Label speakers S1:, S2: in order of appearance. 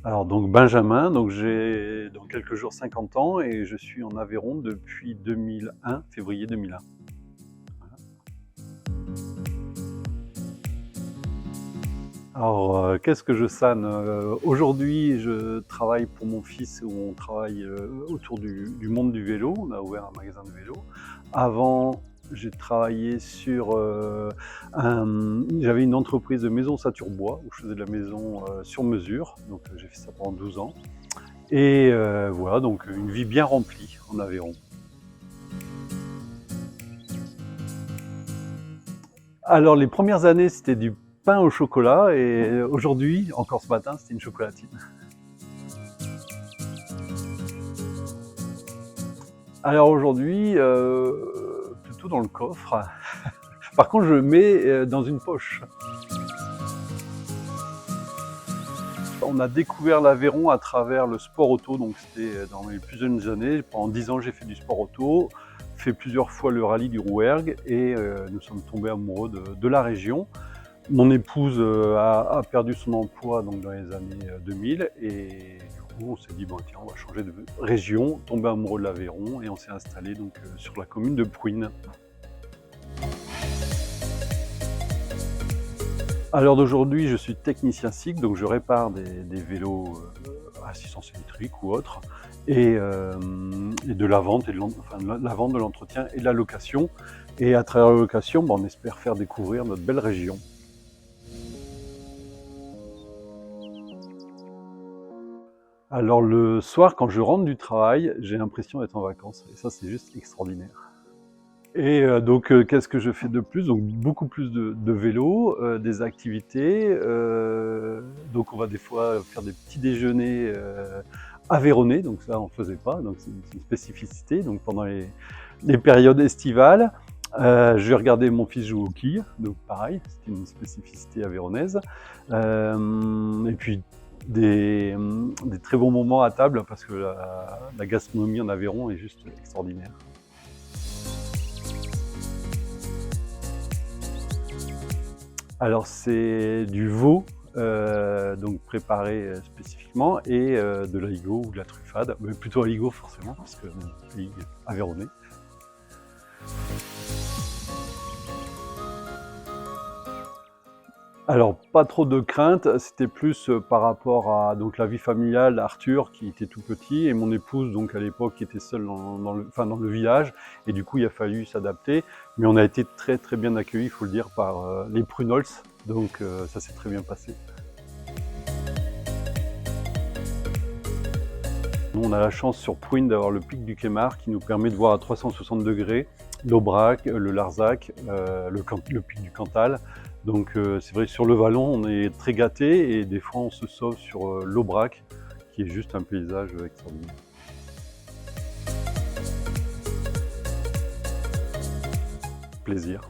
S1: Alors donc Benjamin, donc j'ai dans quelques jours 50 ans et je suis en Aveyron depuis 2001, février 2001. Voilà. Alors qu'est-ce que je sàne? Aujourd'hui je travaille pour mon fils où on travaille autour du monde du vélo, on a ouvert un magasin de vélo. Avant j'ai travaillé sur, j'avais une entreprise de maison ossature-bois où je faisais de la maison sur mesure, donc j'ai fait ça pendant 12 ans. Et voilà, donc une vie bien remplie en Aveyron. Alors les premières années, c'était du pain au chocolat et aujourd'hui, encore ce matin, c'était une chocolatine. Alors aujourd'hui, plutôt dans le coffre. Par contre, je le mets dans une poche. On a découvert l'Aveyron à travers le sport auto, donc c'était dans mes plus jeunes années. Pendant 10 ans, j'ai fait du sport auto, fait plusieurs fois le rallye du Rouergue et nous sommes tombés amoureux de la région. Mon épouse a perdu son emploi donc, dans les années 2000 et du coup on s'est dit bon, tiens, on va changer de région, tomber amoureux de l'Aveyron et on s'est installé donc, sur la commune de Prouine. À l'heure d'aujourd'hui, je suis technicien cycle, donc je répare des vélos à assistance électrique ou autres, et de la vente, la vente, de l'entretien et de la location. Et à travers la location, on espère faire découvrir notre belle région. Alors le soir, quand je rentre du travail, j'ai l'impression d'être en vacances, et ça c'est juste extraordinaire. Et donc qu'est-ce que je fais de plus? Donc beaucoup plus de vélo, des activités, donc on va des fois faire des petits déjeuners aveyronnais, donc ça on ne faisait pas, donc c'est une spécificité. Donc pendant les périodes estivales, je vais regarder mon fils jouer aux quilles, donc pareil, c'est une spécificité aveyronnaise. Et puis des très bons moments à table parce que la gastronomie en Aveyron est juste extraordinaire. Alors c'est du veau, donc préparé spécifiquement, et de l'aligot ou de la truffade, mais plutôt aligot forcément, parce que mon pays aveyronnais. Alors pas trop de crainte, c'était plus par rapport à donc, la vie familiale, Arthur qui était tout petit et mon épouse donc à l'époque qui était seule dans le village, et du coup il a fallu s'adapter, mais on a été très bien accueillis, il faut le dire, par les Prunols, donc ça s'est très bien passé. Nous, on a la chance sur Prouine d'avoir le pic du Quémar qui nous permet de voir à 360 degrés l'Aubrac, le Larzac, le pic du Cantal. Donc c'est vrai que sur le Vallon, on est très gâtés et des fois on se sauve sur l'Aubrac qui est juste un paysage extraordinaire. Plaisir.